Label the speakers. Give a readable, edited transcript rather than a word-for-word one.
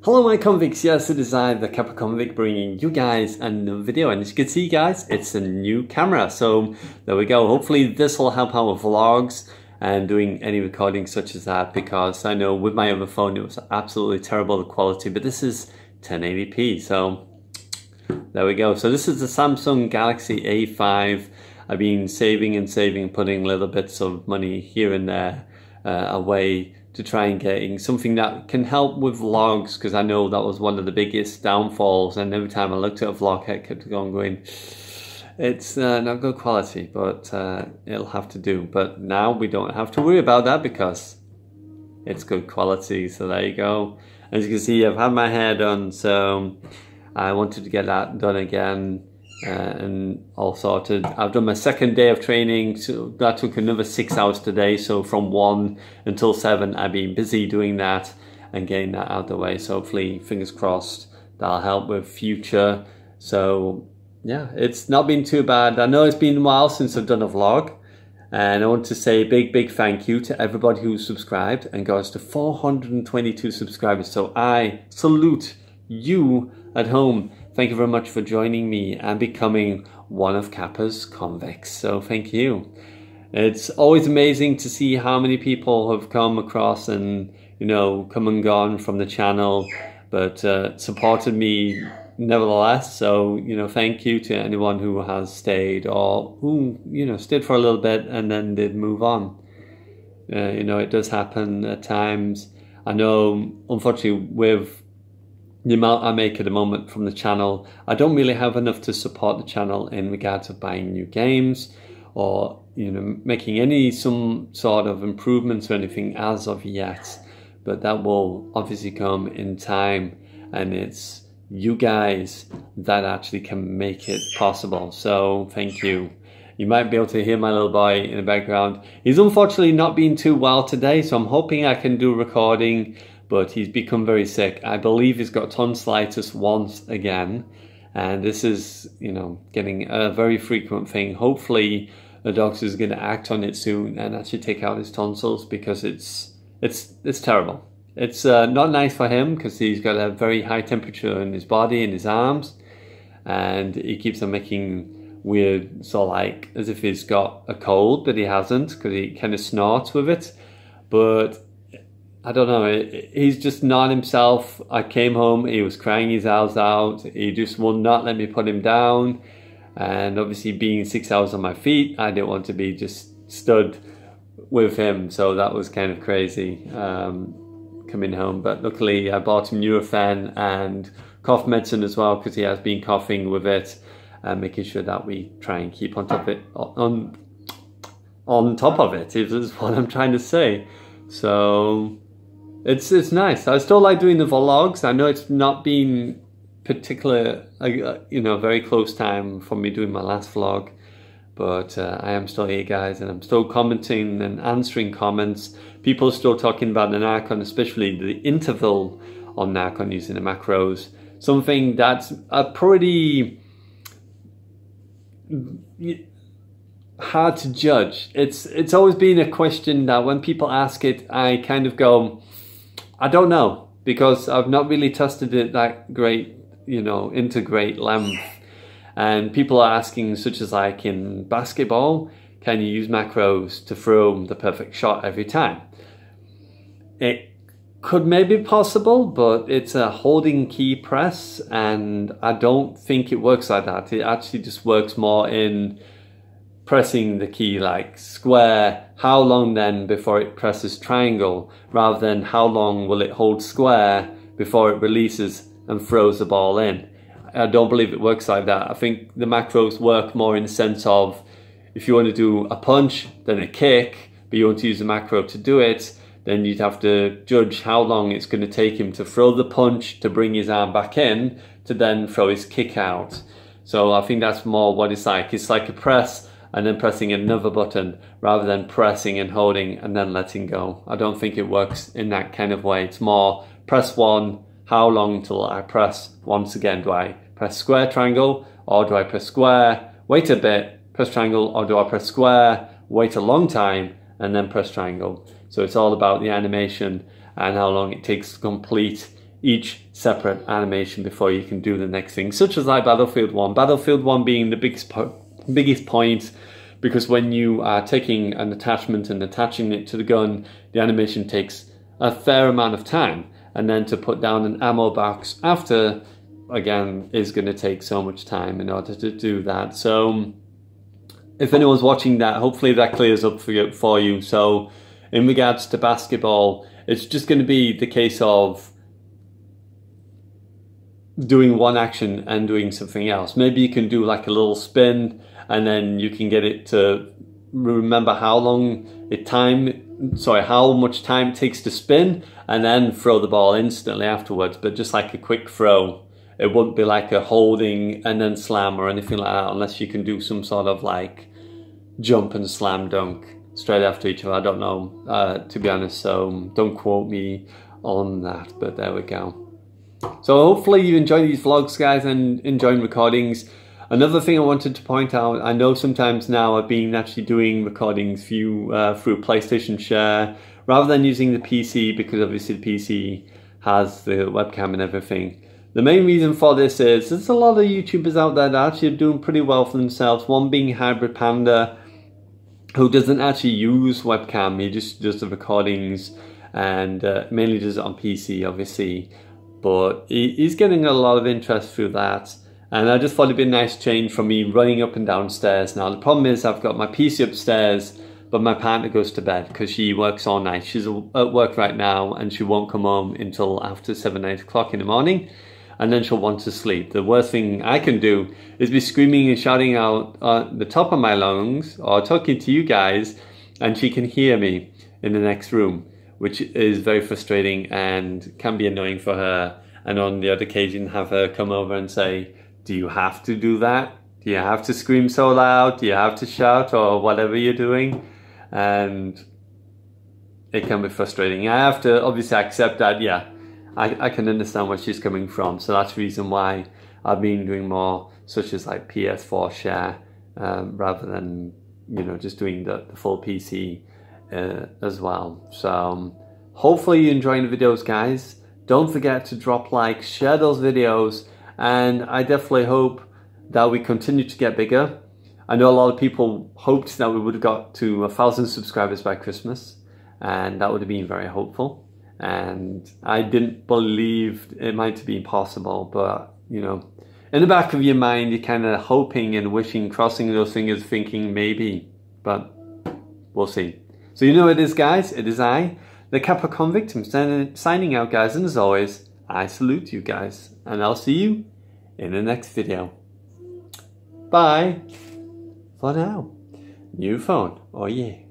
Speaker 1: Hello my convicts, yes it is I, the Kappa Convict, bringing you guys a new video, and as you can see guys, it's a new camera, so there we go. Hopefully this will help out with vlogs and doing any recording such as that, because I know with my other phone it was absolutely terrible the quality, but this is 1080p, so there we go. So this is the Samsung Galaxy A5. I've been saving and saving, putting little bits of money here and there away to try and getting something that can help with vlogs, because I know that was one of the biggest downfalls, and every time I looked at a vlog I kept going, it's not good quality, but it'll have to do. But now we don't have to worry about that because it's good quality, so there you go. As you can see, I've had my hair done, so I wanted to get that done again and all sorted. I've done my second day of training, so that took another 6 hours today, so from 1 until 7 I've been busy doing that and getting that out of the way, so hopefully, fingers crossed, that'll help with future. So yeah, it's not been too bad. I know it's been a while since I've done a vlog, and I want to say a big thank you to everybody who's subscribed and got us to 422 subscribers, so I salute you at home. Thank you very much for joining me and becoming one of Kappa's convicts. So thank you. It's always amazing to see how many people have come across and, you know, come and gone from the channel, but supported me nevertheless. So, you know, thank you to anyone who has stayed or who, you know, stayed for a little bit and then did move on. You know, it does happen at times. I know, unfortunately, with the amount I make at the moment from the channel, I don't really have enough to support the channel in regards of buying new games or, you know, making some sort of improvements or anything as of yet. But that will obviously come in time, and it's you guys that actually can make it possible. So thank you. You might be able to hear my little boy in the background. He's unfortunately not been too well today, so I'm hoping I can do recording, but he's become very sick. I believe he's got tonsillitis once again, and this is, you know, getting a very frequent thing. Hopefully the doctor is going to act on it soon and actually take out his tonsils, because it's terrible. It's not nice for him because he's got a very high temperature in his body and his arms, and he keeps on making weird, so like as if he's got a cold, but he hasn't, because he kind of snorts with it. But I don't know, he's just not himself. I came home, he was crying his eyes out. He just would not let me put him down. And obviously being 6 hours on my feet, I didn't want to be just stood with him. So that was kind of crazy coming home. But luckily I bought him Nurofen and cough medicine as well, because he has been coughing with it, and making sure that we try and keep on top of it, on top of it is what I'm trying to say. So it's nice. I still like doing the vlogs. I know it's not been particular, you know, very close time for me doing my last vlog, but I am still here, guys, and I'm still commenting and answering comments. People are still talking about the Narcon, especially the interval on Narcon using the macros. Something that's a pretty hard to judge. It's always been a question that when people ask it, I kind of go, I don't know, because I've not really tested it that great, you know, into great length. And people are asking, such as like in basketball, can you use macros to throw the perfect shot every time? It could maybe be possible, but it's a holding key press, and I don't think it works like that. It actually just works more in pressing the key like square, how long then before it presses triangle, rather than how long will it hold square before it releases and throws the ball in. I don't believe it works like that. I think the macros work more in the sense of, if you want to do a punch, then a kick, but you want to use the macro to do it, then you'd have to judge how long it's going to take him to throw the punch, to bring his arm back in, to then throw his kick out. So I think that's more what it's like. It's like a press and then pressing another button, rather than pressing and holding and then letting go. I don't think it works in that kind of way. It's more press one, how long till I press once again? Do I press square, triangle, or do I press square, wait a bit, press triangle, or do I press square, wait a long time, and then press triangle? So it's all about the animation and how long it takes to complete each separate animation before you can do the next thing, such as like Battlefield 1. Battlefield 1 being the biggest point, because when you are taking an attachment and attaching it to the gun, the animation takes a fair amount of time, and then to put down an ammo box after, again, is going to take so much time in order to do that. So if anyone's watching that, hopefully that clears up for you. So in regards to basketball, it's just going to be the case of doing one action and doing something else. Maybe you can do like a little spin, and then you can get it to remember how much time it takes to spin, and then throw the ball instantly afterwards. But just like a quick throw, it wouldn't be like a holding and then slam or anything like that, unless you can do some sort of like jump and slam dunk straight after each other. I don't know, to be honest, so don't quote me on that, but there we go. So hopefully you enjoy these vlogs, guys, and enjoying recordings. Another thing I wanted to point out, I know sometimes now I've been actually doing recordings through PlayStation Share rather than using the PC, because obviously the PC has the webcam and everything. The main reason for this is there's a lot of YouTubers out there that actually are doing pretty well for themselves. One being Hybrid Panda, who doesn't actually use webcam, he just does the recordings and mainly does it on PC, obviously. But he's getting a lot of interest through that, and I just thought it'd be a nice change from me running up and downstairs. Now the problem is I've got my PC upstairs, but my partner goes to bed because she works all night. She's at work right now, and she won't come home until after 7, 8 o'clock in the morning, and then she'll want to sleep. The worst thing I can do is be screaming and shouting out at the top of my lungs or talking to you guys, and she can hear me in the next room, which is very frustrating and can be annoying for her. And on the other occasion, have her come over and say, do you have to do that? Do you have to scream so loud? Do you have to shout, or whatever you're doing? And it can be frustrating. I have to obviously accept that, yeah, I can understand where she's coming from. So that's the reason why I've been doing more, such as like PS4 share, rather than, you know, just doing the full PC as well. So hopefully you're enjoying the videos, guys. Don't forget to drop likes, share those videos, and I definitely hope that we continue to get bigger. I know a lot of people hoped that we would have got to 1,000 subscribers by Christmas, and that would have been very hopeful, and I didn't believe it might be possible. But you know, in the back of your mind, you're kind of hoping and wishing, crossing those fingers, thinking maybe, but we'll see. So you know what it is, guys. It is I, the Kappa Convict. I'm signing out, guys, and as always, I salute you guys, and I'll see you in the next video. Bye for now. New phone, oh yeah.